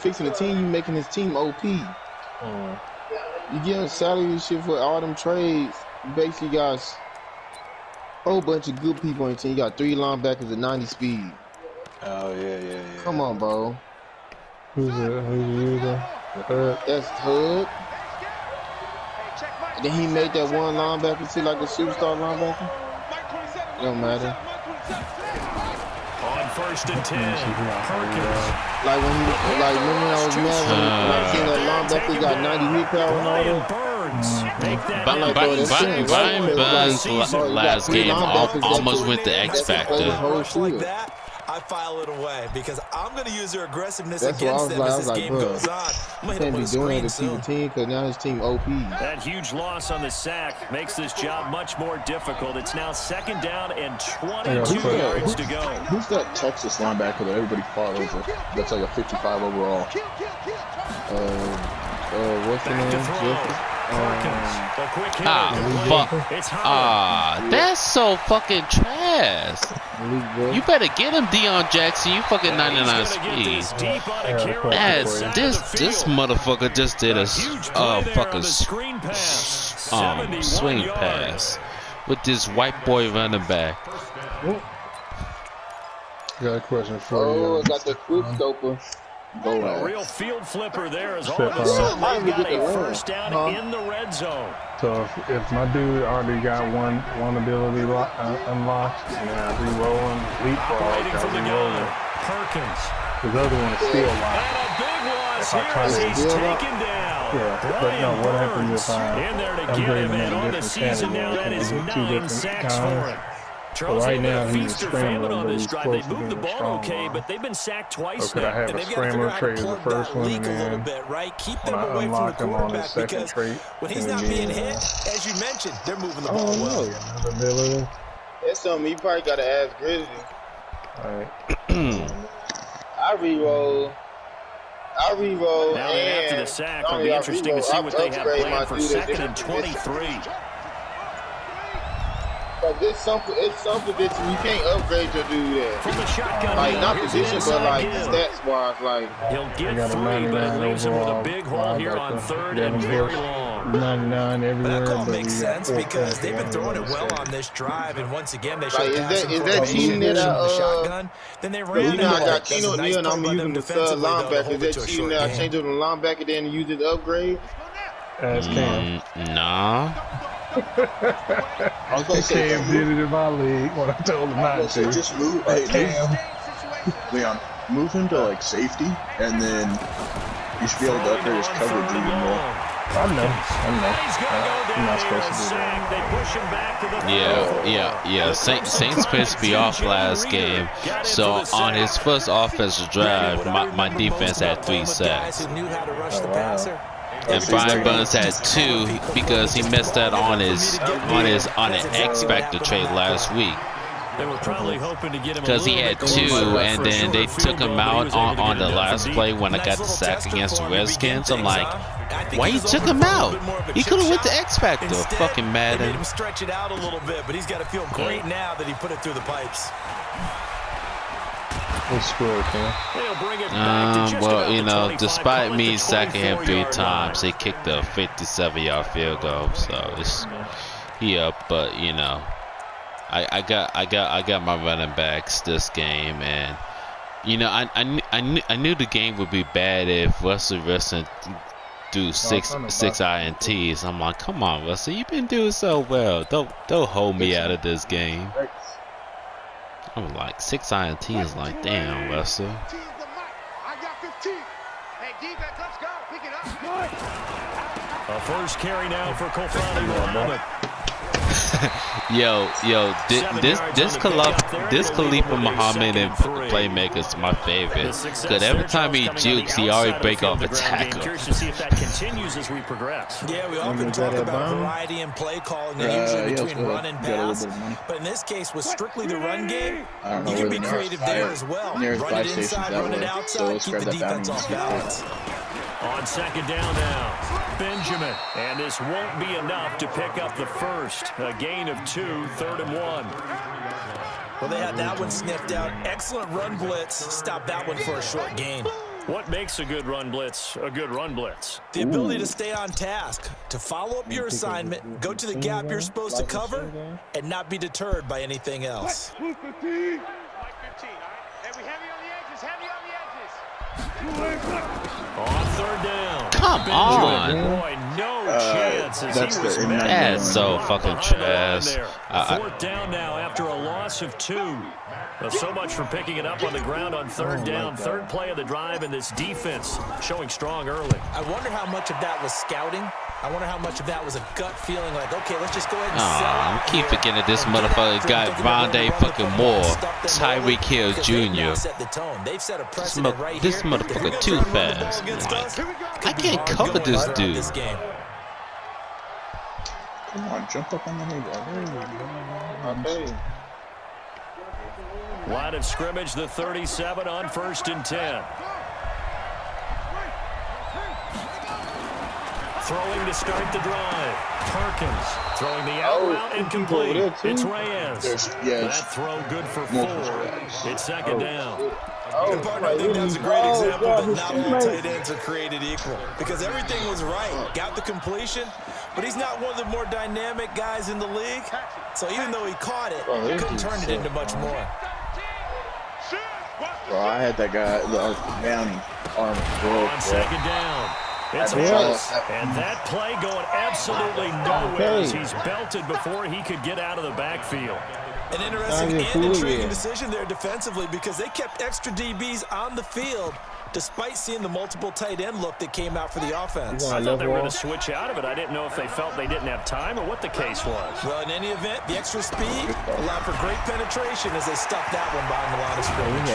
fixing the team, you making his team OP. You give him salary and shit for all them trades. You basically got a whole bunch of good people on your team. You got 3 linebackers at 90 speed. Oh, yeah. Come on, bro. Who's the Hood? That's Hood. And then he made that one linebacker see like a superstar linebacker. It don't matter. On 1st and 10, Perkins. Like when remember I was mad when I seen that linebacker got 90 hit power and all that. Brian Burns' last game almost went to X Factor. I file it away because I'm going to use their aggressiveness That's against them as this game bro, goes on. I'm can't be doing that to the team because now his team OP. That huge loss on the sack makes this job much more difficult. It's now 2nd down and 22 yards to go. Who's that Texas linebacker that everybody fought over? That's like a 55 overall. What's the name? That's so fucking trash. You better get him, Deion Jackson. You fucking 99 speed. This motherfucker just did a fucking swing pass with this white boy running back. Got a question for you. Oh, I got the quick stopper. A real field flipper there as all of a sudden they've got a 1st down in the red zone. So if my dude already got one ability unlocked, and then I re-roll him, leapfrog, I re-roll him. Perkins. The other one is still locked. And a big loss here as he's taken down. Yeah, but no, what happens if I in there to get him, and on the season now that is 9 sacks for him. Well, right now he's scrambling on this drive. They moved the ball okay, but they've been sacked twice. Could I have a scrambler trade the first one, and then when I unlock him on his second trait, when he's not being hit, as you mentioned, they're moving the ball well. That's something you probably got to ask Grizzly. All right. I re-roll. Now that after the sack, it'll be interesting to see what they have planned for 2nd and 23. But it's something that you can't upgrade your dude there. From the shotgun, like not position, but like stats wise, like he'll get 3, but it leaves him with a big hole here on 3rd and very long. 99 everywhere. That call makes sense because they've been throwing it well on this drive, and once again they should is that cheating that shotgun? Then they ran you know I got Keno Neal and I'm using the stud linebacker. Is that cheating that I changed it to the linebacker then use it to upgrade? Nah. I was gonna say Cam did it in my league when I told him not to. Just move, Leon, move him to like safety, and then you should be able to upgrade his coverage even more. I know. I'm not supposed to do that. Yeah. Saints supposed to be off last game, so on his first offensive drive, my defense had 3 sacks. And Brian Burns had 2 because he missed that on an X Factor trade last week. They were probably hoping to get him because he had 2, and then they took him out on the last play when I got the sack against the Redskins. I'm like, why you took him out? He could have went to X Factor. Fucking Madden. Made him stretch it out a little bit, but he's got to feel great now that he put it through the pipes. Well, you know, despite me sacking him 3 times, he kicked a 57-yard field goal. So it's but you know, I got my running backs this game, and you know, I knew the game would be bad if Russell Wilson do six INTs. I'm like, come on, Russell, you've been doing so well. Don't hold me out of this game. I'm like 6 INTs, like damn, Russell. A first carry now for Kofani Muhammad. Yo, this Khalifa Muhammad and Playmakers is my favorite. Because every time he jukes, he already break off a tackle. Curious to see if that continues as we progress. Yeah, we often talk about variety in play calling, usually between run and pass. But in this case, with strictly the run game, you can be creative there as well. Run it inside, run it outside, keep the defense off balance. On second down now, Benjamin, and this won't be enough to pick up the first. A gain of 2, 3rd and 1. Well, they had that one sniffed out. Excellent run blitz. Stop that one for a short gain. What makes a good run blitz a good run blitz? The ability to stay on task, to follow up your assignment, go to the gap you're supposed to cover, and not be deterred by anything else. On third down. Come on. Boy, no chance. That's so fucking trash. Fourth down now after a loss of 2. Well, so much for picking it up on the ground on third down. Third play of the drive, and this defense showing strong early. I wonder how much of that was scouting. I wonder how much of that was a gut feeling like, okay, let's just go ahead and sell out. I keep forgetting this motherfucker got Rondé fucking Moore, Tyreek Hill Jr. This motherfucker too fast. Like, I can't cover this dude. Come on, jump up on the head. Okay. Line of scrimmage, the 37 on 1st and 10. Throwing to start the drive. Perkins throwing the out route incomplete. It's Reyes. That throw good for 4. It's second down. I think that's a great example that not all tight ends are created equal. Because everything was right. Got the completion, but he's not one of the more dynamic guys in the league. So even though he caught it, he couldn't turn it into much more. Bro, I had that guy, the bounty arm broke. On second down. It's close. And that play going absolutely nowhere as he's belted before he could get out of the backfield. An interesting and intriguing decision there defensively because they kept extra DBs on the field despite seeing the multiple tight end look that came out for the offense. I thought they were going to switch out of it. I didn't know if they felt they didn't have time or what the case was. Well, in any event, the extra speed allowed for great penetration as they stuffed that one behind the line of scrimmage.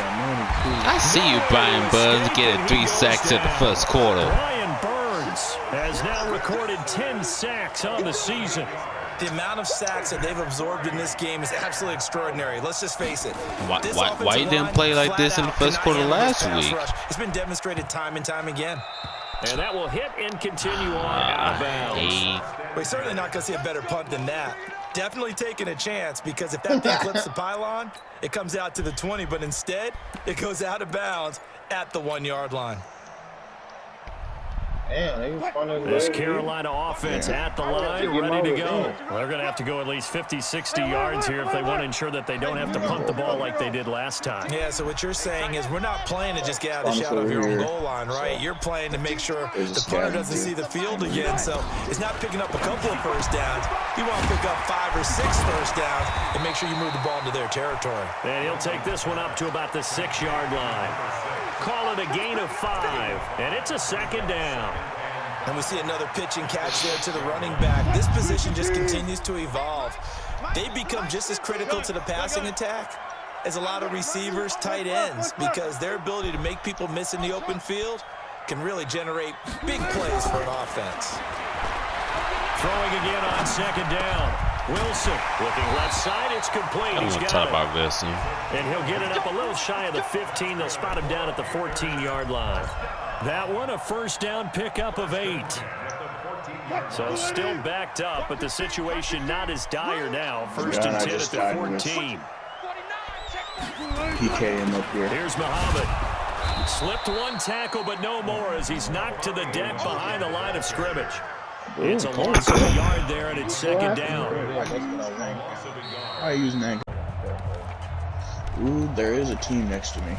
I see you, Brian Burns, getting 3 sacks in the first quarter. Brian Burns has now recorded 10 sacks on the season. The amount of sacks that they've absorbed in this game is absolutely extraordinary. Let's just face it. Why you didn't play like this in the first quarter last week? It's been demonstrated time and time again. And that will hit and continue on out of bounds. We're certainly not going to see a better punt than that. Definitely taking a chance because if that thing clips the pylon, it comes out to the 20, but instead it goes out of bounds at the 1-yard line. This Carolina offense at the line, ready to go. They're going to have to go at least 50, 60 yards here if they want to ensure that they don't have to punt the ball like they did last time. Yeah, so what you're saying is we're not playing to just get out of the shadow of your own goal line, right? You're playing to make sure the punter doesn't see the field again. So it's not picking up a couple of first downs. You want to pick up 5 or 6 first downs and make sure you move the ball into their territory. And he'll take this one up to about the 6-yard line. Call it a gain of 5, and it's a second down. And we see another pitch and catch there to the running back. This position just continues to evolve. They become just as critical to the passing attack as a lot of receivers, tight ends, because their ability to make people miss in the open field can really generate big plays for an offense. Throwing again on second down. Wilson looking left side. It's complete. I'm going to talk about this. And he'll get it up a little shy of the 15. They'll spot him down at the 14-yard line. That one, a first down pickup of 8. So still backed up, but the situation not as dire now. First and 10 at the 14. PK him up here. Here's Muhammad. Slipped one tackle, but no more as he's knocked to the deck behind the line of scrimmage. It's a loss of a yard there, and it's second down. I use that. Ooh, there is a team next to me.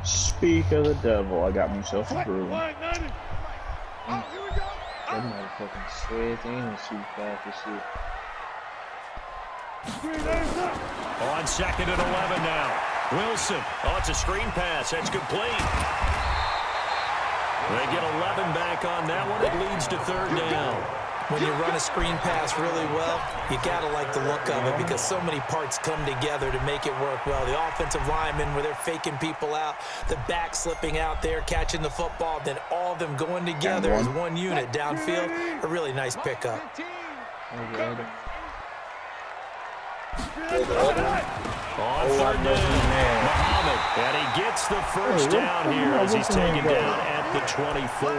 Speak of the devil, I got myself a broom. That motherfucking sweat and shoot fast as shit. On second and 11 now. Wilson. Oh, it's a screen pass. That's complete. They get 11 back on that one. It leads to third down. When you run a screen pass really well, you got to like the look of it because so many parts come together to make it work well. The offensive linemen where they're faking people out, the back slipping out there, catching the football, then all of them going together as one unit downfield. A really nice pickup. On third down, Muhammad, and he gets the first down here as he's taken down at the 24.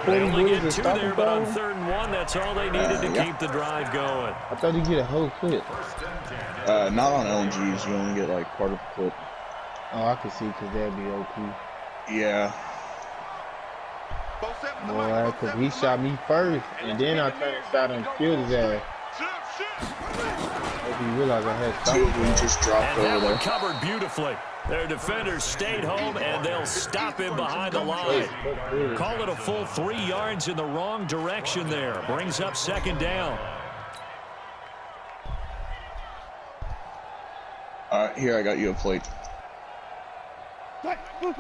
They only get 2 there, but on 3rd and 1, that's all they needed to keep the drive going. I thought you get a whole clip. Not on LNGs. You only get like part of the clip. Oh, I can see because that'd be OP. Yeah. Boy, because he shot me first, and then I turned and shot and killed his ass. Hope he realized I had stopped. He just dropped and over that there. one covered beautifully. Their defenders stayed home, and they'll stop him behind the line. Call it a full 3 yards in the wrong direction there. Brings up 2nd down. All right, here I got you a plate. Ain't no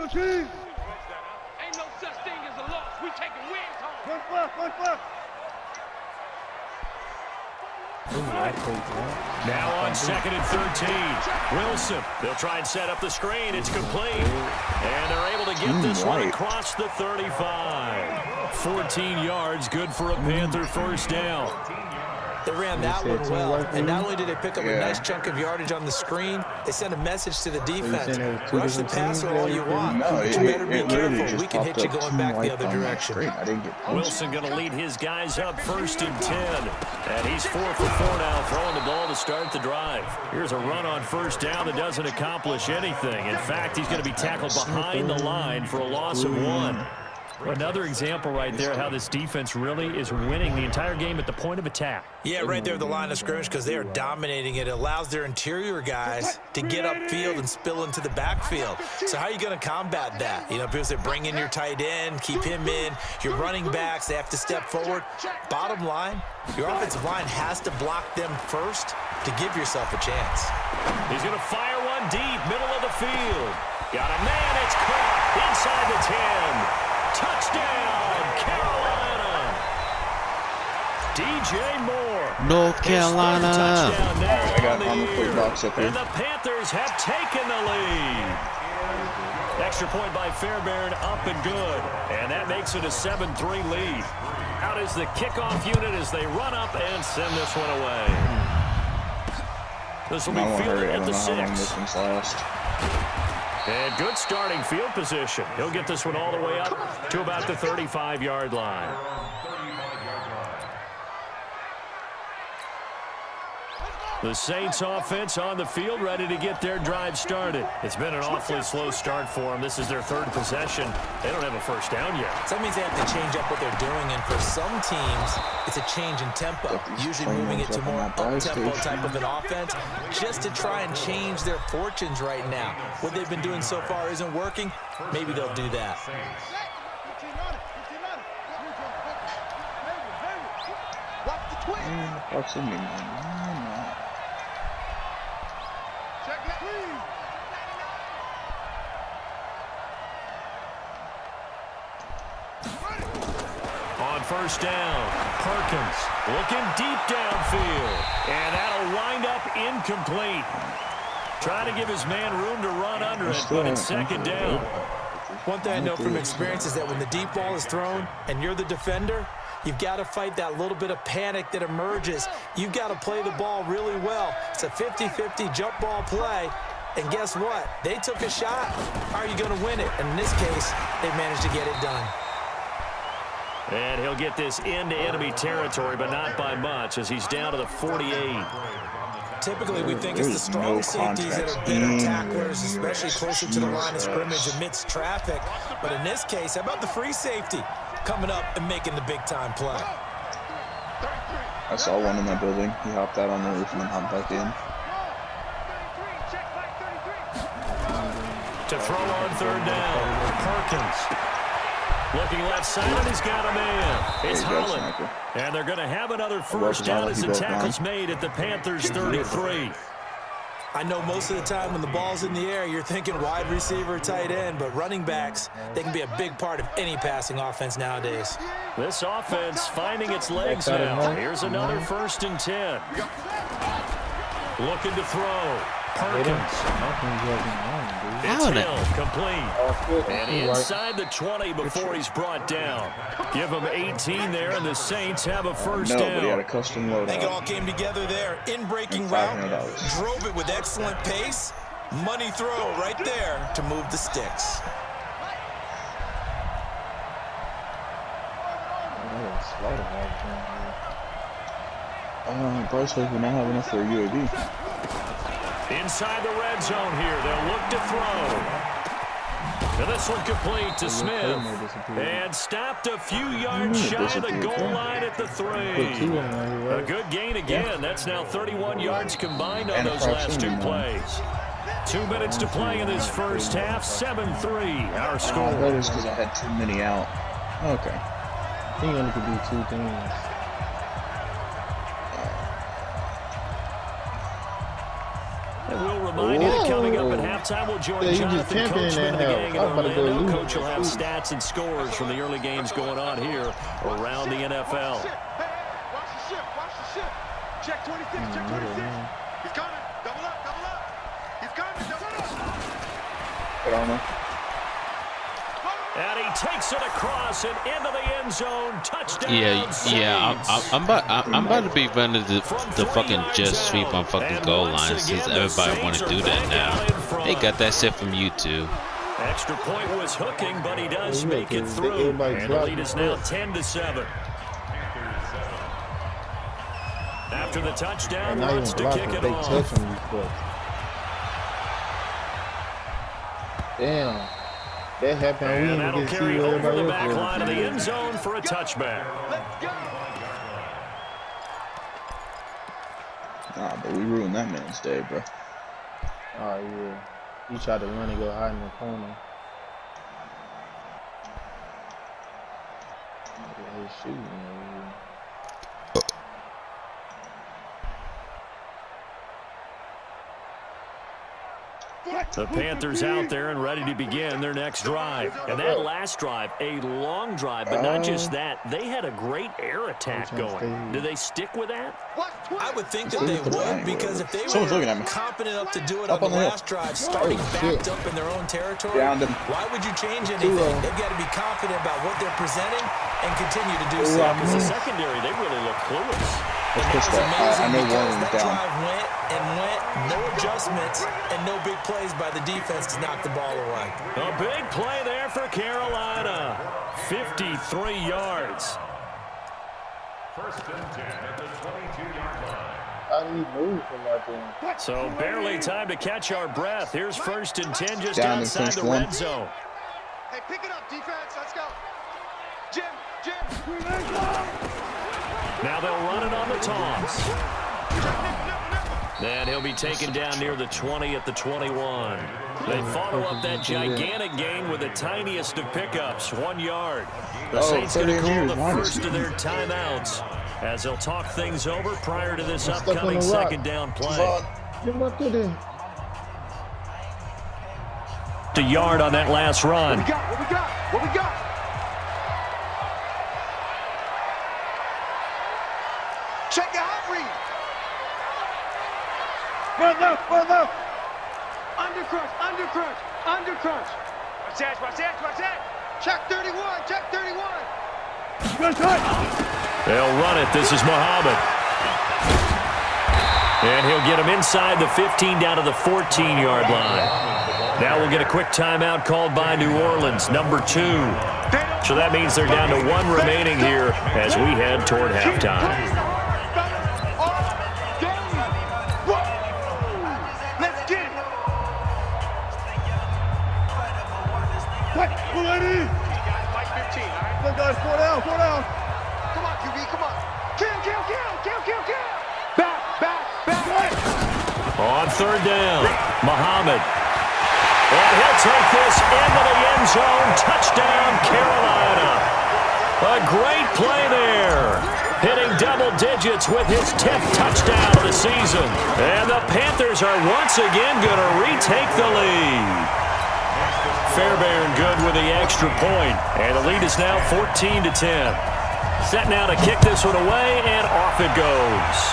such thing as a loss. We taking wins home. Now on 2nd and 13. Wilson. They'll try and set up the screen. It's complete. And they're able to get this one across the 35. 14 yards. Good for a Panther first down. They ran that one well, and not only did they pick up a nice chunk of yardage on the screen, they sent a message to the defense. Rush the passer all you want, but you better be careful. We can hit you going back the other direction. I didn't get punched. Wilson going to lead his guys up 1st and 10. And he's 4 for 4 now, throwing the ball to start the drive. Here's a run on 1st down that doesn't accomplish anything. In fact, he's going to be tackled behind the line for a loss of 1. Another example right there how this defense really is winning the entire game at the point of attack. Yeah, right there at the line of scrimmage because they are dominating it. It allows their interior guys to get upfield and spill into the backfield. So how are you going to combat that? You know, because they bring in your tight end, keep him in. Your running backs, they have to step forward. Bottom line, your offensive line has to block them first to give yourself a chance. He's going to fire one deep, middle of the field. Got a man, it's caught inside the 10. Touchdown, Carolina. DJ Moore. North Carolina. I got on the plate box up here. And the Panthers have taken the lead. Extra point by Fairbairn, up and good. And that makes it a 7-3 lead. Out is the kickoff unit as they run up and send this one away. This will be fielded at the 6. I don't know how long this one's last. And good starting field position. He'll get this one all the way up to about the 35-yard line. The Saints offense on the field, ready to get their drive started. It's been an awfully slow start for them. This is their 3rd possession. They don't have a first down yet. So that means they have to change up what they're doing, and for some teams, it's a change in tempo, usually moving it to more up-tempo type of an offense, just to try and change their fortunes right now. What they've been doing so far isn't working. Maybe they'll do that. What's in me? On 1st down, Perkins looking deep downfield. And that'll wind up incomplete. Trying to give his man room to run under it, but it's 2nd down. One thing I know from experience is that when the deep ball is thrown and you're the defender, you've got to fight that little bit of panic that emerges. You've got to play the ball really well. It's a 50-50 jump ball play. And guess what? They took a shot. How are you going to win it? And in this case, they managed to get it done. And he'll get this into enemy territory, but not by much, as he's down to the 48. Typically, we think it's the strong safeties that are better tacklers, especially closer to the line of scrimmage amidst traffic. But in this case, how about the free safety coming up and making the big-time play? I saw one in that building. He hopped out on the roof and then hopped back in. To throw on 3rd down, Perkins. Looking left side, and he's got a man. It's Holland. And they're going to have another first down as the tackle's made at the Panthers' 33. I know most of the time when the ball's in the air, you're thinking wide receiver, tight end, but running backs, they can be a big part of any passing offense nowadays. This offense finding its legs now. Here's another 1st and 10. Looking to throw. Perkins. It's Hill, complete. And inside the 20 before he's brought down. Give him 18 there, and the Saints have a first down. But he had a custom loadout. I think it all came together there. In-breaking route, drove it with excellent pace. Money throw right there to move the sticks. Bryce says we're not having enough for a UAB. Inside the red zone here, they'll look to throw. And this one complete to Smith. And stopped a few yards shy of the goal line at the 3. A good gain again. That's now 31 yards combined on those last 2 plays. 2 minutes to play in this first half. 7-3 our score. That is because I had too many out. Okay. I think you only could do 2 things. And we'll remind you that coming up at halftime, we'll join Jonathan Coachman and the gang in Orlando. Coach will have stats and scores from the early games going on here around the NFL. Watch the ship. Check 26, check 26. He's coming. Double up. He's coming, double up. Put on him. And he takes it across and into the end zone. Touchdown. I'm about to be running the fucking jet sweep on fucking goal line since everybody want to do that now. They got that shit from YouTube. Extra point was hooking, but he does make it through. And the lead is now 10-7. After the touchdown, wants to kick it off. Damn. That happened. And that'll carry over the back line of the end zone for a touchback. Nah, but we ruined that man's day, bro. Oh, yeah. He tried to run and go hide in the corner. He's shooting. The Panthers out there and ready to begin their next drive. And that last drive, a long drive, but not just that. They had a great air attack going. Do they stick with that? I would think that they would, because if they were confident enough to do it on the last drive, starting backed up in their own territory, why would you change anything? They've got to be confident about what they're presenting and continue to do so. Because the secondary, they really look clueless. Let's push that. I know one that down. Drive went, no adjustments, and no big plays by the defense to knock the ball away. A big play there for Carolina. 53 yards. First and 10 at the 22-yard line. How do you move from that thing? So barely time to catch our breath. Here's first and 10 just outside the red zone. Hey, pick it up, defense. Let's go. Jim. Now they'll run it on the toss. And he'll be taken down near the 20 at the 21. They follow up that gigantic gain with the tiniest of pickups, 1 yard. The Saints going to call the first of their timeouts as they'll talk things over prior to this upcoming second down play. A yard on that last run. What we got? Check your hot read. Run left. Undercrunch. Watch that. Check 31. They'll run it. This is Muhammad. And he'll get him inside the 15 down to the 14-yard line. Now we'll get a quick timeout called by New Orleans, number 2. So that means they're down to 1 remaining here as we head toward halftime. Four down. Come on, QB, come on. Kill. Back. On third down, Muhammad. And he'll take this into the end zone. Touchdown, Carolina. A great play there. Hitting double digits with his 10th touchdown of the season. And the Panthers are once again going to retake the lead. Fairbairn good with the extra point, and the lead is now 14-10. Set now to kick this one away, and off it goes.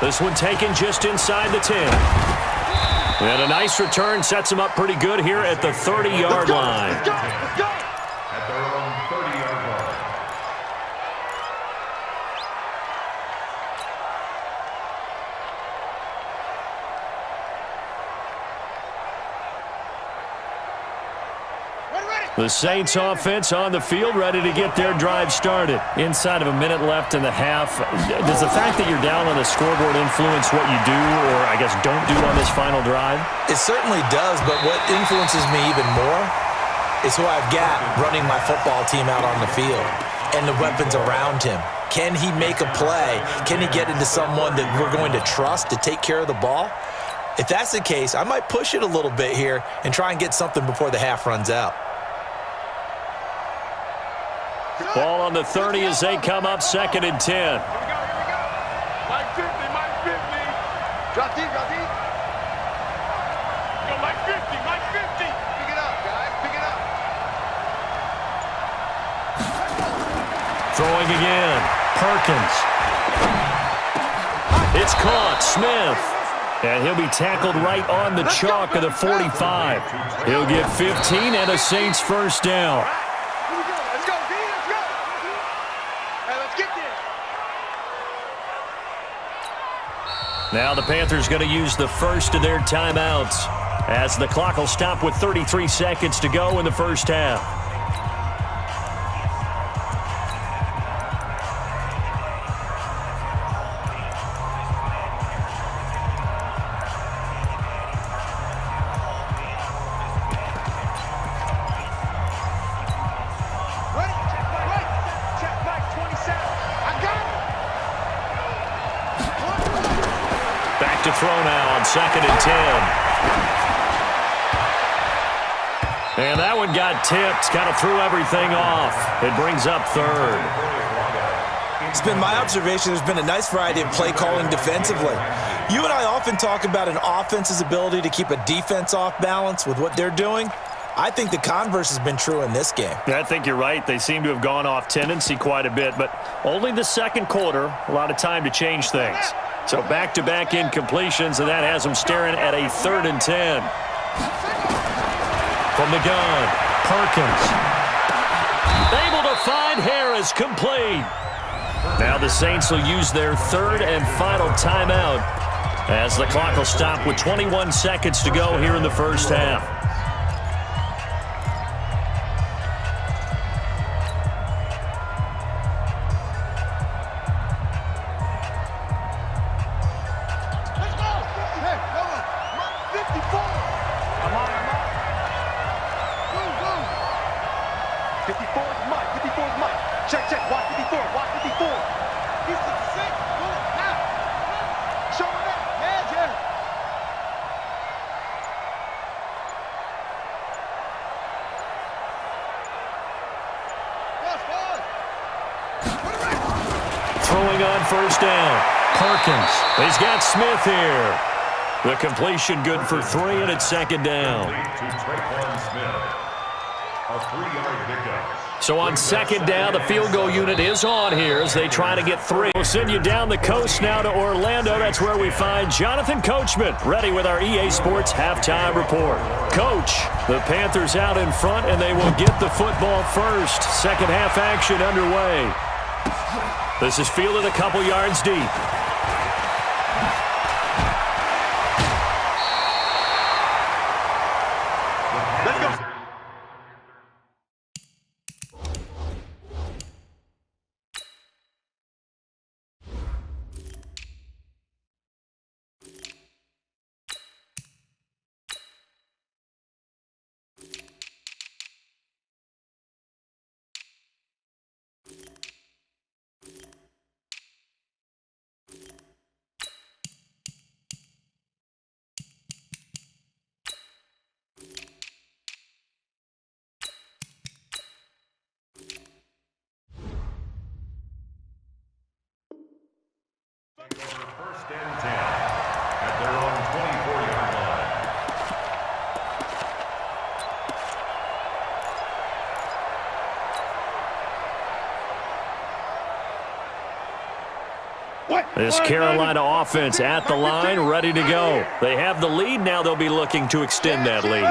This one taken just inside the 10. And a nice return sets him up pretty good here at the 30-yard line. Let's go! At their own 30-yard line. The Saints offense on the field, ready to get their drive started. Inside of a minute left in the half, does the fact that you're down on the scoreboard influence what you do, or I guess don't do on this final drive? It certainly does, but what influences me even more is who I've got running my football team out on the field and the weapons around him. Can he make a play? Can he get into someone that we're going to trust to take care of the ball? If that's the case, I might push it a little bit here and try and get something before the half runs out. Ball on the 30 as they come up 2nd and 10. Here we go. Mike 50, Mike 50. Drop deep, drop deep. Go Mike 50, Mike 50. Pick it up, guys, pick it up. Throwing again. Perkins. It's caught. Smith. And he'll be tackled right on the chalk of the 45. He'll get 15 and a Saints first down. Let's go, D, let's go. Hey, let's get there. Now the Panthers going to use the first of their timeouts as the clock will stop with 33 seconds to go in the first half. Check Mike 27. I got it. Back to throw now on 2nd and 10. And that one got tipped, kind of threw everything off. It brings up 3rd. It's been my observation there's been a nice variety of play calling defensively. You and I often talk about an offense's ability to keep a defense off balance with what they're doing. I think the converse has been true in this game. I think you're right. They seem to have gone off tendency quite a bit, but only the second quarter, a lot of time to change things. So back-to-back incompletions, and that has them staring at a 3rd and 10. From the gun, Perkins. Able to find Harris, complete. Now the Saints will use their 3rd and final timeout as the clock will stop with 21 seconds to go here in the first half. Let's go. Hey, hold on. Mike 54. I'm on. Boom. 54 is Mike. 54 is Mike. Check. Watch 54. Watch 54. He's to the 6. Go now. Show him that. Hands here. Throwing on first down. Perkins. He's got Smith here. The completion good for 3, and it's 2nd down. A 3-yard pickup. So on 2nd down, the field goal unit is on here as they try to get 3. We'll send you down the coast now to Orlando. That's where we find Jonathan Coachman, ready with our EA Sports halftime report. Coach, the Panthers out in front, and they will get the football first. Second half action underway. This is fielded a couple yards deep. Let's go. This Carolina offense at the line, ready to go. They have the lead. Now they'll be looking to extend that lead.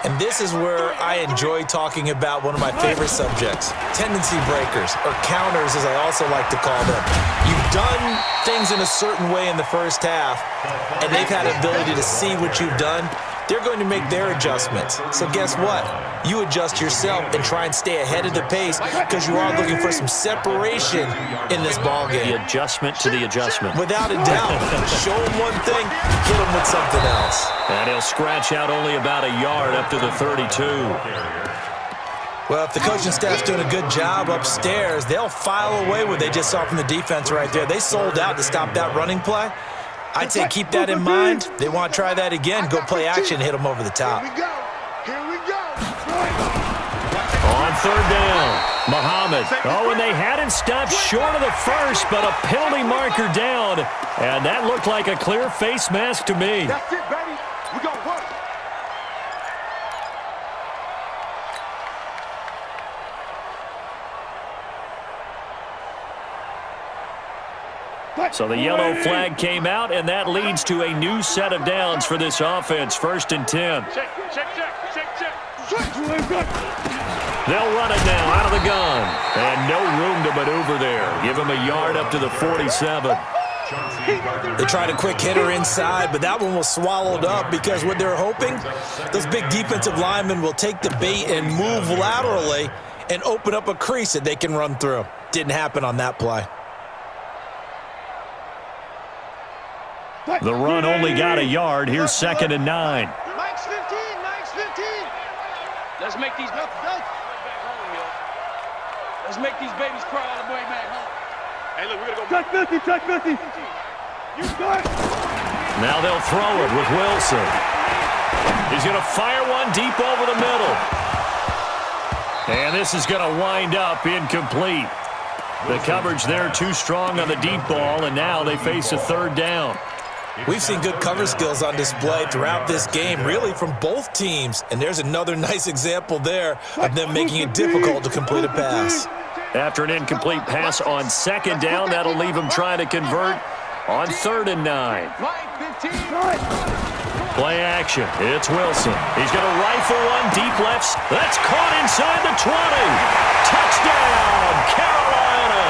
And this is where I enjoy talking about one of my favorite subjects, tendency breakers, or counters as I also like to call them. You've done things in a certain way in the first half, and they've had the ability to see what you've done. They're going to make their adjustments. So guess what? You adjust yourself and try and stay ahead of the pace because you are looking for some separation in this ballgame. The adjustment to the adjustment. Without a doubt. Show them one thing, hit them with something else. And he'll scratch out only about a yard up to the 32. Well, if the coaching staff's doing a good job upstairs, they'll file away what they just saw from the defense right there. They sold out to stop that running play. I'd say keep that in mind. They want to try that again. Go play action, hit them over the top. Here we go. Here we go. On third down, Muhammad. Oh, and they hadn't stopped short of the first, but a penalty marker down. And that looked like a clear face mask to me. That's it, baby. We're going to work. So the yellow flag came out, and that leads to a new set of downs for this offense. 1st and 10. Check. They'll run it now out of the gun. And no room to maneuver there. Give him a yard up to the 47. They tried a quick hitter inside, but that one was swallowed up because what they're hoping, those big defensive linemen will take the bait and move laterally and open up a crease that they can run through. Didn't happen on that play. The run only got a yard. Here's 2nd and 9. Mike's 15. Let's make these babies cry all the way back home. Hey, look, we're going to go. Check 50. You got it. Now they'll throw it with Wilson. He's going to fire one deep over the middle. And this is going to wind up incomplete. The coverage there too strong on the deep ball, and now they face a 3rd down. We've seen good cover skills on display throughout this game, really from both teams. And there's another nice example there of them making it difficult to complete a pass. After an incomplete pass on 2nd down, that'll leave him trying to convert on 3rd and 9. Play action. It's Wilson. He's going to rifle one deep left. That's caught inside the 20. Touchdown, Carolina.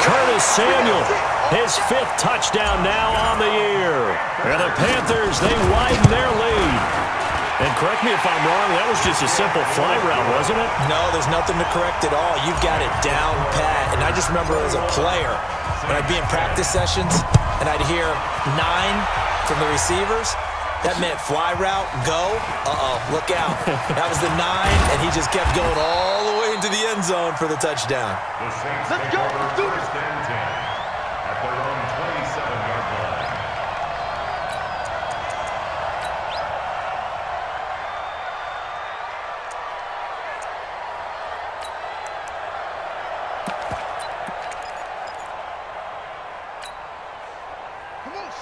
Curtis Samuel, his 5th touchdown now on the year. And the Panthers, they widen their lead. And correct me if I'm wrong, that was just a simple fly route, wasn't it? No, there's nothing to correct at all. You've got it down pat. And I just remember as a player, when I'd be in practice sessions and I'd hear 9 from the receivers, that meant fly route, go, look out. That was the 9, and he just kept going all the way into the end zone for the touchdown. Let's go. Let's do it. At their own 27-yard line.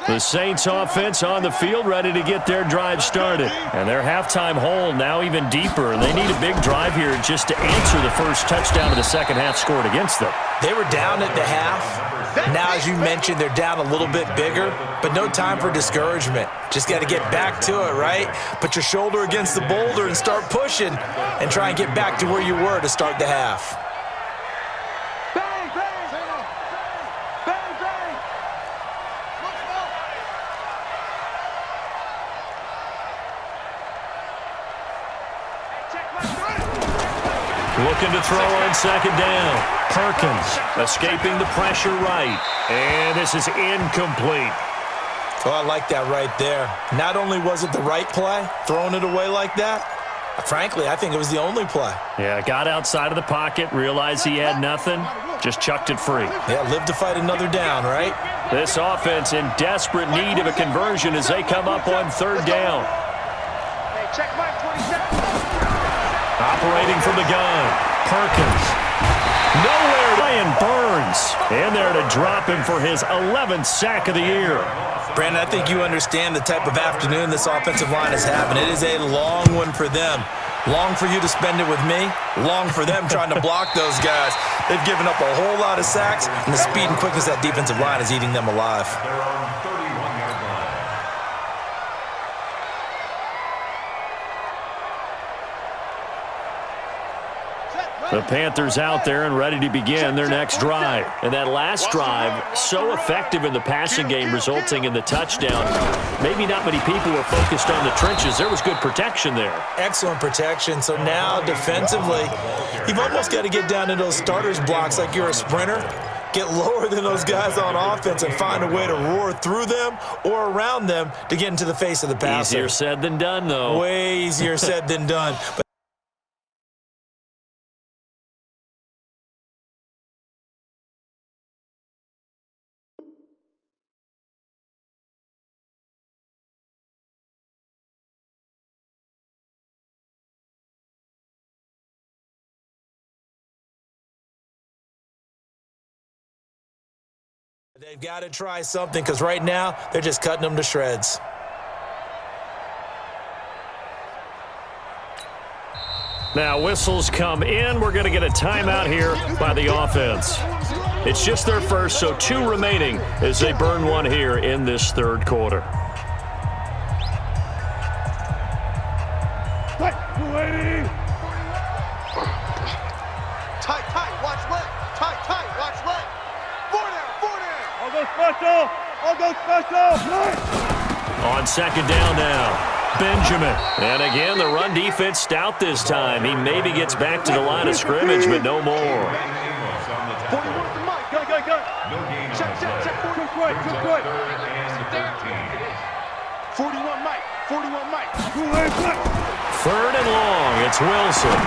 The Saints offense on the field ready to get their drive started. And their halftime hole now even deeper. They need a big drive here just to answer the first touchdown of the second half scored against them. They were down at the half. Now, as you mentioned, they're down a little bit bigger, but no time for discouragement. Just got to get back to it, right? Put your shoulder against the boulder and start pushing and try and get back to where you were to start the half. Looking to throw on 2nd down. Perkins escaping the pressure right. And this is incomplete. Oh, I like that right there. Not only was it the right play, throwing it away like that, frankly, I think it was the only play. Yeah, got outside of the pocket, realized he had nothing, just chucked it free. Yeah, live to fight another down, right? This offense in desperate need of a conversion as they come up on 3rd down. Hey, check Mike 27. Operating from the gun, Perkins. Nowhere, Ryan Burns in there to drop him for his 11th sack of the year. Brandon, I think you understand the type of afternoon this offensive line is having. It is a long one for them. Long for you to spend it with me. Long for them trying to block those guys. They've given up a whole lot of sacks, and the speed and quickness of that defensive line is eating them alive. They're on 31-yard line. The Panthers out there and ready to begin their next drive. And that last drive, so effective in the passing game, resulting in the touchdown. Maybe not many people were focused on the trenches. There was good protection there. Excellent protection. So now defensively, you've almost got to get down to those starters blocks like you're a sprinter. Get lower than those guys on offense and find a way to roar through them or around them to get into the face of the passer. Easier said than done, though. Way easier said than done. But they've got to try something because right now they're just cutting them to shreds. Now whistles come in. We're going to get a timeout here by the offense. It's just their first, so 2 remaining as they burn one here in this third quarter. Tight, watch left. Tight, watch left. 4 down. I'll go special. On second down now, Benjamin. And again, the run defense stout this time. He maybe gets back to the line of scrimmage, but no more. 41 for Mike. Go. Check. Good. 41 Mike. Third and long, it's Wilson.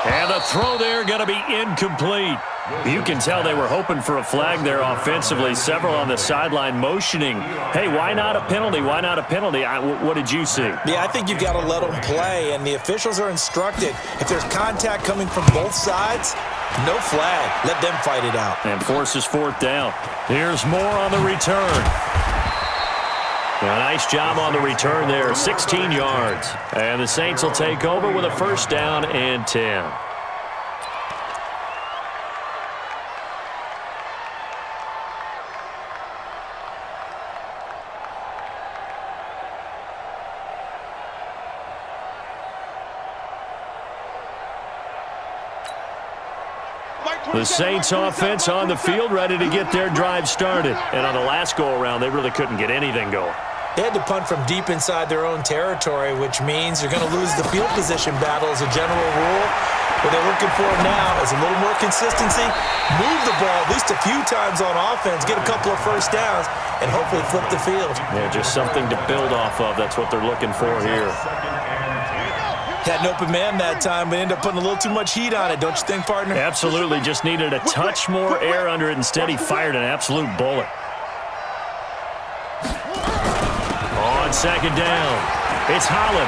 And the throw there going to be incomplete. You can tell they were hoping for a flag there offensively. Several on the sideline motioning, hey, why not a penalty? What did you see? Yeah, I think you've got to let them play, and the officials are instructed. If there's contact coming from both sides, no flag. Let them fight it out. And forces 4th down. Here's more on the return. A nice job on the return there, 16 yards. And the Saints will take over with a 1st down and 10. The Saints offense on the field, ready to get their drive started. And on the last go-around, they really couldn't get anything going. They had to punt from deep inside their own territory, which means you're going to lose the field position battle as a general rule. What they're looking for now is a little more consistency, move the ball at least a few times on offense, get a couple of 1st downs, and hopefully flip the field. Yeah, just something to build off of. That's what they're looking for here. Had an open man that time, but ended up putting a little too much heat on it, don't you think, partner? Absolutely. Just needed a touch more air under it. Instead, he fired an absolute bullet. On second down, it's Holland.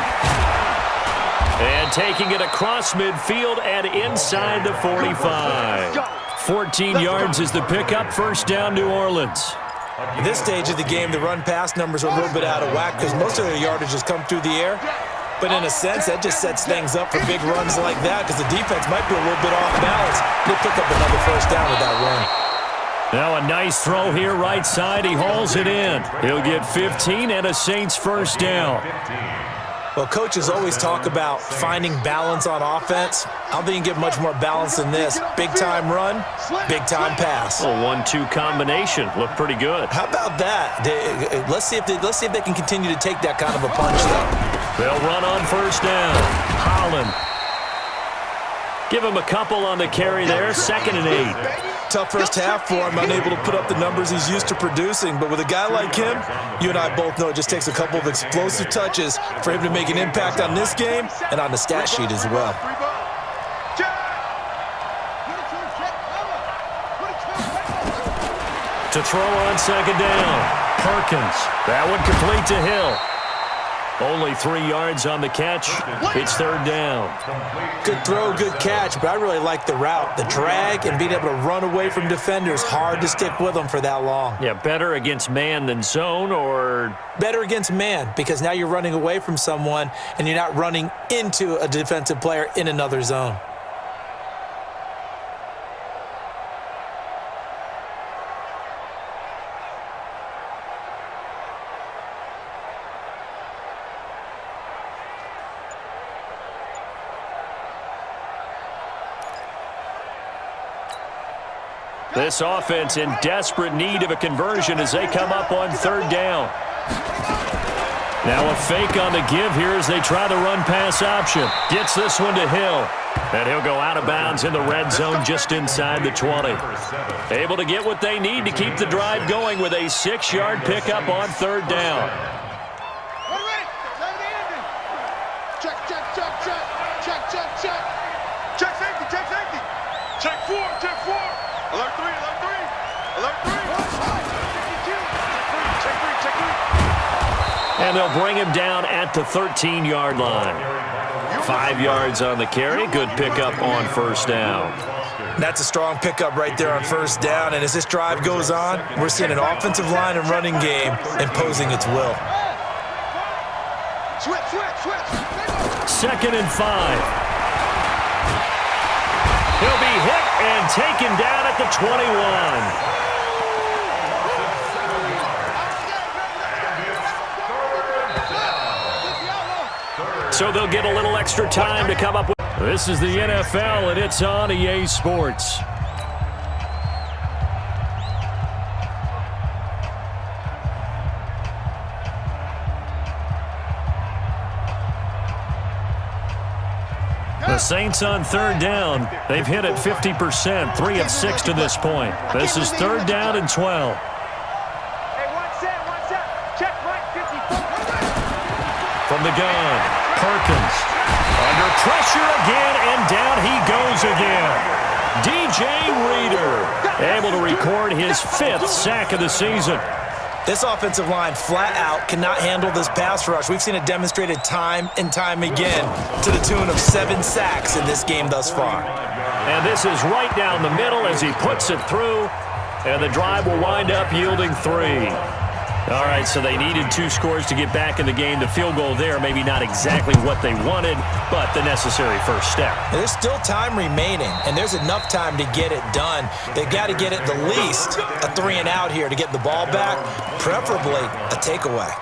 And taking it across midfield and inside the 45. 14 yards is the pickup. 1st down, New Orleans. At this stage of the game, the run-pass numbers are a little bit out of whack because most of their yardage has come through the air. But in a sense, that just sets things up for big runs like that because the defense might be a little bit off balance. They'll pick up another 1st down with that run. Now a nice throw here right side. He hauls it in. He'll get 15 and a Saints 1st down. Well, coaches always talk about finding balance on offense. I don't think you can get much more balance than this. Big-time run, big-time pass. A 1-2 combination. Looked pretty good. How about that? Let's see if they can continue to take that kind of a punch, though. They'll run on 1st down. Holland. Give him a couple on the carry there. 2nd and 8. Tough first half for him, unable to put up the numbers he's used to producing. But with a guy like him, you and I both know it just takes a couple of explosive touches for him to make an impact on this game and on the stat sheet as well. To throw on 2nd down. Perkins. That one complete to Hill. Only 3 yards on the catch. It's third down. Good throw, good catch, but I really like the route. The drag and being able to run away from defenders, hard to stick with them for that long. Yeah, better against man than zone, or? Better against man, because now you're running away from someone and you're not running into a defensive player in another zone. This offense in desperate need of a conversion as they come up on third down. Now a fake on the give here as they try the run-pass option. Gets this one to Hill. And he'll go out of bounds in the red zone just inside the 20. Able to get what they need to keep the drive going with a 6-yard pickup on third down. Check safety, check safety. Check 4, check 4. Alert 3, alert 3. Alert 3. Check 3, check 3. And they'll bring him down at the 13-yard line. 5 yards on the carry. Good pickup on first down. That's a strong pickup right there on first down. And as this drive goes on, we're seeing an offensive line and running game imposing its will. Switch. 2nd and 5. He'll be hit and taken down at the 21. So they'll get a little extra time to come up with. This is the NFL, and it's on EA Sports. The Saints on third down. They've hit it 50%, 3 of 6 to this point. This is third down and 12. From the gun, Perkins. Under pressure again, and down he goes again. DJ Reader able to record his 5th sack of the season. This offensive line flat out cannot handle this pass rush. We've seen it demonstrated time and time again to the tune of 7 sacks in this game thus far. And this is right down the middle as he puts it through, and the drive will wind up yielding 3. All right, so they needed 2 scores to get back in the game. The field goal there, maybe not exactly what they wanted, but the necessary first step. There's still time remaining, and there's enough time to get it done. They've got to get it the least a 3 and out here to get the ball back, preferably a takeaway.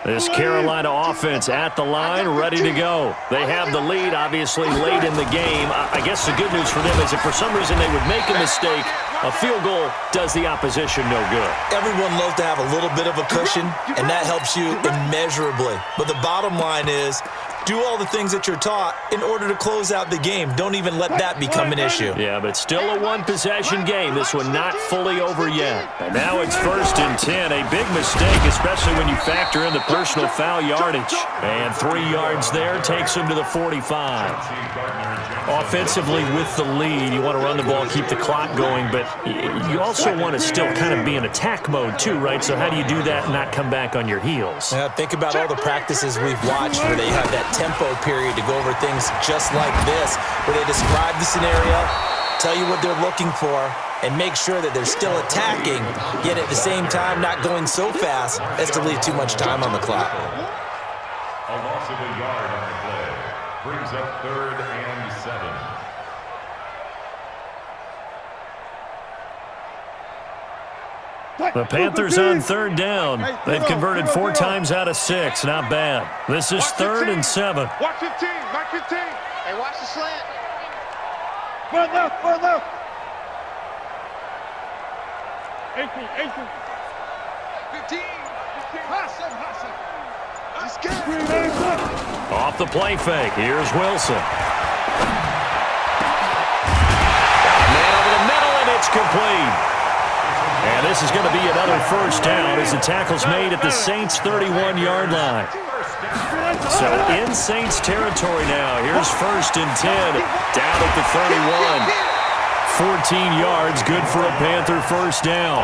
This Carolina offense at the line, ready to go. They have the lead, obviously, late in the game. I guess the good news for them is if for some reason they would make a mistake, a field goal does the opposition no good. Everyone loves to have a little bit of a cushion, and that helps you immeasurably. But the bottom line is, do all the things that you're taught in order to close out the game. Don't even let that become an issue. Yeah, but still a one-possession game. This one not fully over yet. And now it's 1st and 10. A big mistake, especially when you factor in the personal foul yardage. And 3 yards there takes him to the 45. Offensively with the lead, you want to run the ball, keep the clock going, but you also want to still kind of be in attack mode too, right? So how do you do that and not come back on your heels? Yeah, think about all the practices we've watched where they have that tempo period to go over things just like this, where they describe the scenario, tell you what they're looking for, and make sure that they're still attacking, yet at the same time not going so fast as to leave too much time on the clock. A loss of a yard on the play brings up 3rd and 7. The Panthers on third down. They've converted 4 times out of 6. Not bad. This is 3rd and 7. Watch 15, back 15. Hey, watch the slant. Far left. 18. 15. Hassan. Let's get it. Off the play fake. Here's Wilson. Man over the middle, and it's complete. And this is going to be another first down as the tackle's made at the Saints' 31-yard line. So in Saints territory now. Here's 1st and 10 down at the 31. 14 yards, good for a Panther first down.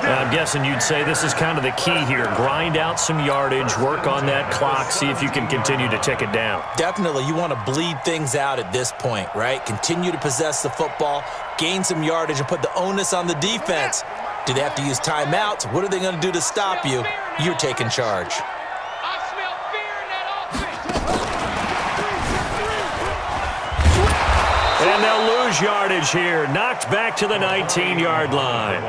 Now, I'm guessing you'd say this is kind of the key here. Grind out some yardage, work on that clock, see if you can continue to tick it down. Definitely, you want to bleed things out at this point, right? Continue to possess the football, gain some yardage, and put the onus on the defense. Do they have to use timeouts? What are they going to do to stop you? You're taking charge. And they'll lose yardage here. Knocked back to the 19-yard line.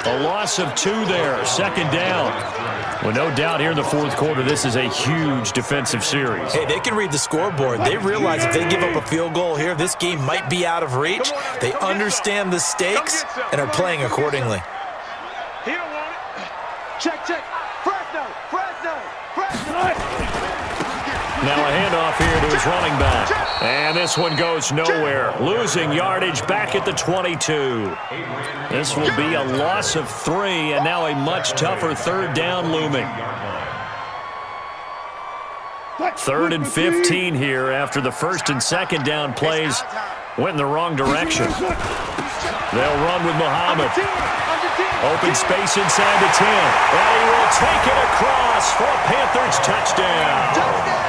A loss of 2 there. Second down. Well, no doubt here in the fourth quarter, this is a huge defensive series. Hey, they can read the scoreboard. They realize if they give up a field goal here, this game might be out of reach. They understand the stakes and are playing accordingly. He don't want it. Check. Fresno. Now a handoff here to his running back. And this one goes nowhere. Losing yardage back at the 22. This will be a loss of 3, and now a much tougher third down looming. 3rd and 15 here after the first and second down plays went in the wrong direction. They'll run with Muhammad. Open space inside the 10. And he will take it across for a Panthers touchdown.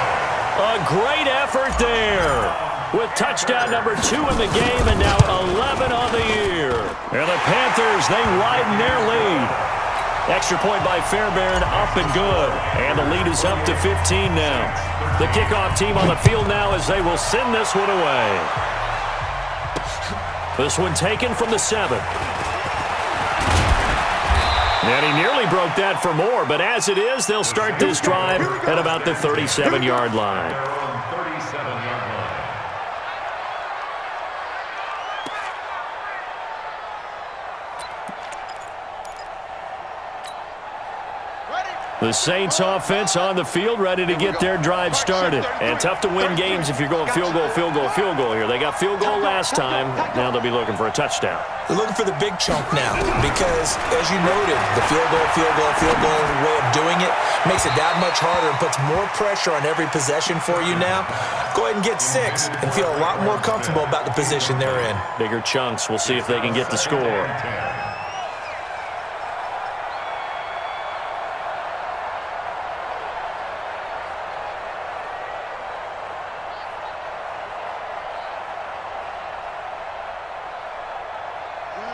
A great effort there with touchdown number 2 in the game and now 11 on the year. And the Panthers, they widen their lead. Extra point by Fairbairn, up and good. And the lead is up to 15 now. The kickoff team on the field now as they will send this one away. This one taken from the 7. And he nearly broke that for more, but as it is, they'll start this drive at about the 37-yard line. The Saints offense on the field, ready to get their drive started. And tough to win games if you're going field goal here. They got field goal last time. Now they'll be looking for a touchdown. They're looking for the big chunk now because, as you noted, the field goal way of doing it makes it that much harder and puts more pressure on every possession for you now. Go ahead and get 6 and feel a lot more comfortable about the position they're in. Bigger chunks. We'll see if they can get the score.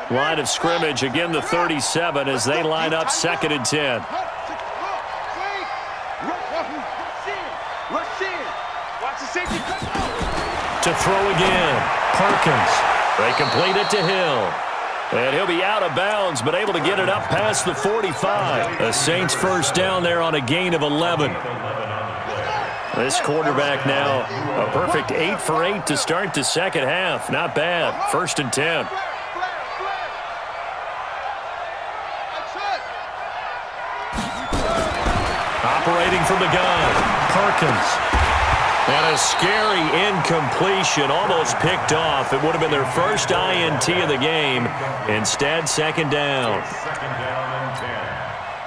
Line of scrimmage, again the 37 as they line up 2nd and 10. To throw again, Perkins. They complete it to Hill. And he'll be out of bounds, but able to get it up past the 45. The Saints first down there on a gain of 11. This quarterback now, a perfect 8 for 8 to start the second half. Not bad. 1st and 10. Operating from the gun, Perkins. And a scary incompletion, almost picked off. It would have been their first INT of the game. Instead, 2nd down.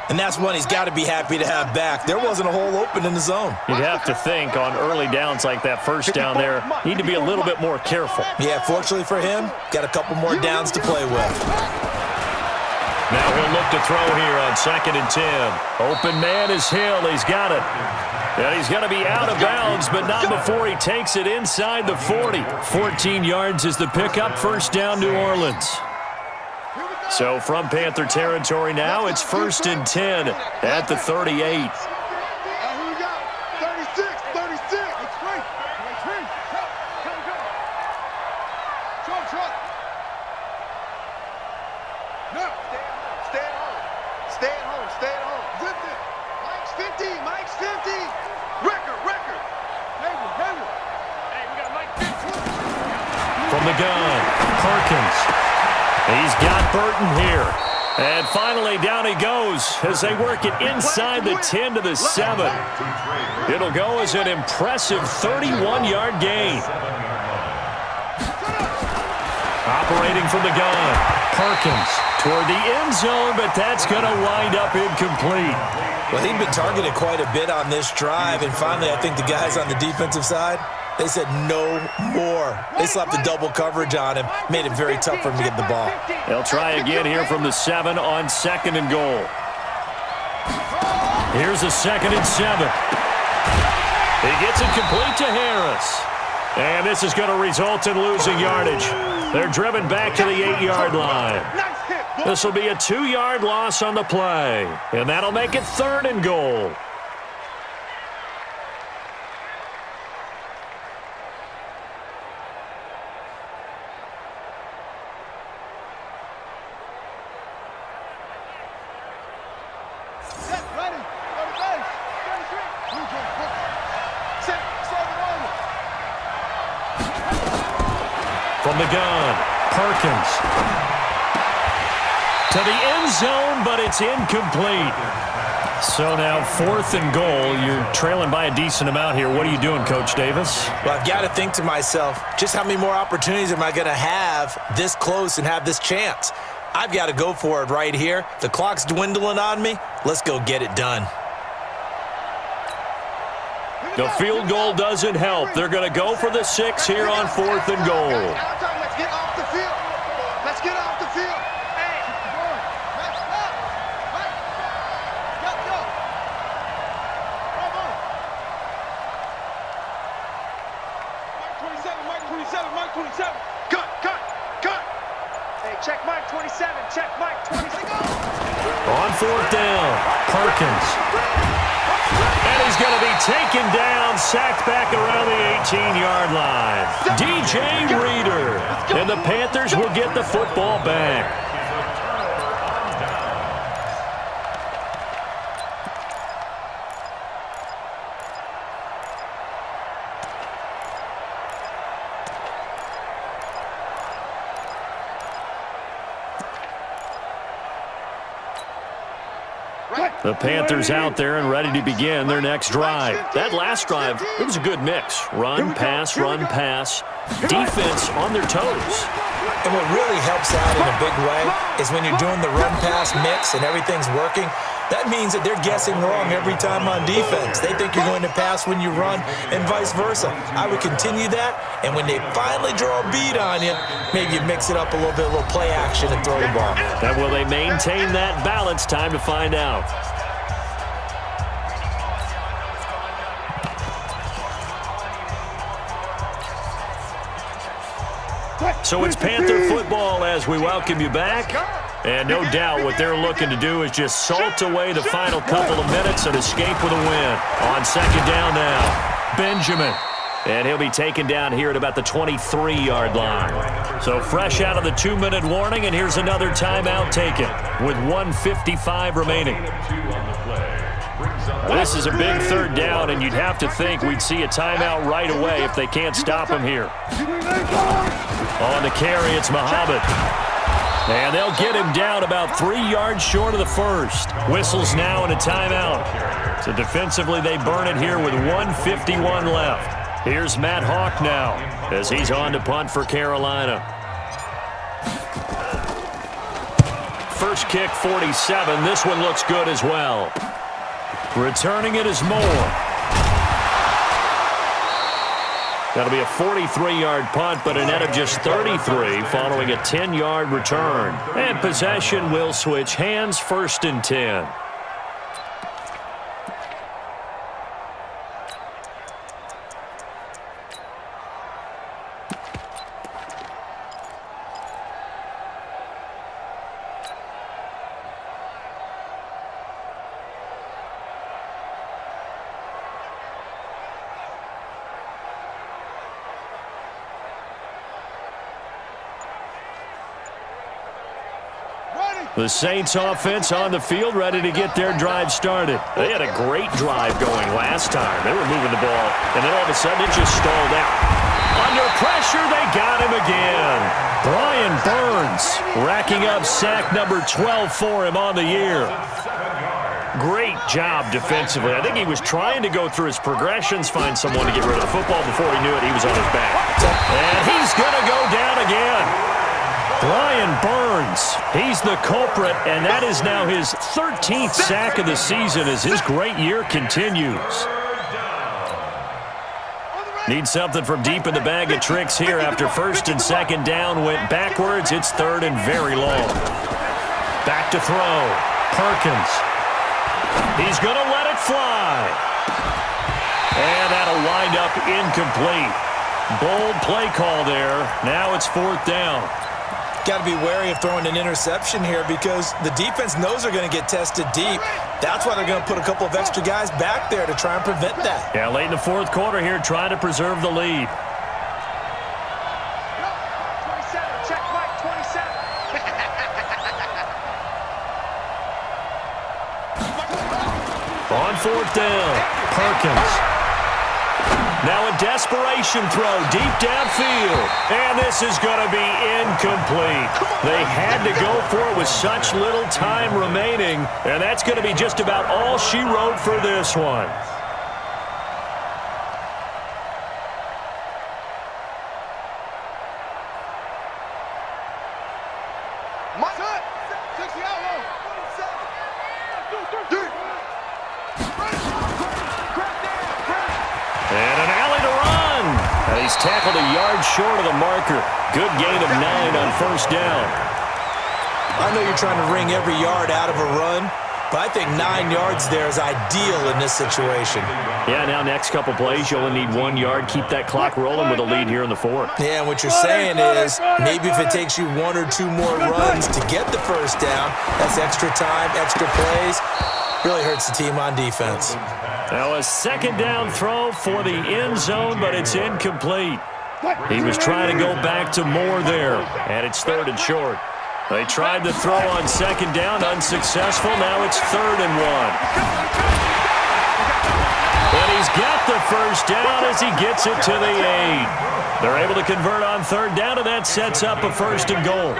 And that's one he's got to be happy to have back. There wasn't a hole open in the zone. You'd have to think on early downs like that first down there, need to be a little bit more careful. Yeah, fortunately for him, got a couple more downs to play with. Now he'll look to throw here on 2nd and 10. Open man is Hill. He's got it. And he's going to be out of bounds, but not before he takes it inside the 40. 14 yards is the pickup. First down, New Orleans. So from Panther territory now, it's 1st and 10 at the 38. From the gun, Perkins. He's got Burton here. And finally, down he goes as they work it inside the 10 to the 7. It'll go as an impressive 31-yard gain. Operating from the gun, Perkins toward the end zone, but that's going to wind up incomplete. Well, he'd been targeted quite a bit on this drive, and finally I think the guys on the defensive side They said no more. They slapped the double coverage on him, made it very tough for him to get the ball. They'll try again here from the 7 on 2nd and goal. Here's a 2nd and 7. He gets it complete to Harris. And this is going to result in losing yardage. They're driven back to the 8-yard line. This will be a 2-yard loss on the play. And that'll make it 3rd and goal. From the gun, Perkins. To the end zone, but it's incomplete. So now 4th and goal. You're trailing by a decent amount here. What are you doing, Coach Davis? Well, I've got to think to myself, just how many more opportunities am I going to have this close and have this chance? I've got to go for it right here. The clock's dwindling on me. Let's go get it done. The field goal doesn't help. They're going to go for the 6 here on 4th and goal. Let's get off the field. Let's get off the field. Hey. Let's go. Right. Go. Come on. Mike 27. Cut. Hey, check Mike 27. Check Mike 27. On 4th down, Perkins. And he's going to be taken down, sacked back around the 18-yard line. DJ Reader. And the Panthers will get the football back. The Panthers out there and ready to begin their next drive. That last drive, it was a good mix. Run, pass, defense on their toes. And what really helps out in a big way is when you're doing the run-pass mix and everything's working, that means that they're guessing wrong every time on defense. They think you're going to pass when you run and vice versa. I would continue that, and when they finally draw a bead on you, maybe you mix it up a little bit, a little play action and throw the ball. And will they maintain that balance? Time to find out. So it's Panther football as we welcome you back. And no doubt what they're looking to do is just salt away the final couple of minutes and escape with a win. On 2nd down now, Benjamin. And he'll be taken down here at about the 23-yard line. So fresh out of the 2-minute warning, and here's another timeout taken with 1:55 remaining. This is a big 3rd down, and you'd have to think we'd see a timeout right away if they can't stop him here. On the carry, it's Muhammad. And they'll get him down about 3 yards short of the first. Whistles now and a timeout. So defensively, they burn it here with 1:51 left. Here's Matt Hawk now as he's on to punt for Carolina. First kick, 47. This one looks good as well. Returning it is Moore. That'll be a 43-yard punt, but a net of just 33 following a 10-yard return. And possession will switch hands, 1st and 10. The Saints offense on the field, ready to get their drive started. They had a great drive going last time. They were moving the ball, and then all of a sudden it just stalled out. Under pressure, they got him again. Brian Burns racking up sack number 12 for him on the year. Great job defensively. I think he was trying to go through his progressions, find someone to get rid of the football. Before he knew it, he was on his back. And he's going to go down again. Brian Burns, he's the culprit, and that is now his 13th sack of the season as his great year continues. Need something from deep in the bag of tricks here after first and second down went backwards. It's third and very long. Back to throw. Perkins. He's going to let it fly. And that'll wind up incomplete. Bold play call there. Now it's fourth down. Got to be wary of throwing an interception here because the defense knows they're going to get tested deep. That's why they're going to put a couple of extra guys back there to try and prevent that. Yeah, late in the fourth quarter here, trying to preserve the lead. 27, check Mike, 27. On fourth down, Perkins. Now a desperation throw deep downfield. And this is going to be incomplete. They had to go for it with such little time remaining. And that's going to be just about all she wrote for this one. Tackled a yard short of the marker. Good gain of 9 on first down. I know you're trying to wring every yard out of a run, but I think 9 yards there is ideal in this situation. Yeah, now next couple plays, you only need 1 yard. Keep that clock rolling with a lead here in the fourth. Yeah, and what you're saying is maybe if it takes you 1 or 2 more runs to get the first down, that's extra time, extra plays. Really hurts the team on defense. Now a second down throw for the end zone, but it's incomplete. He was trying to go back to Moore there, and it's third and short. They tried to throw on second down, unsuccessful. Now it's third and 1. And he's got the first down as he gets it to the 8. They're able to convert on third down, and that sets up a first and goal.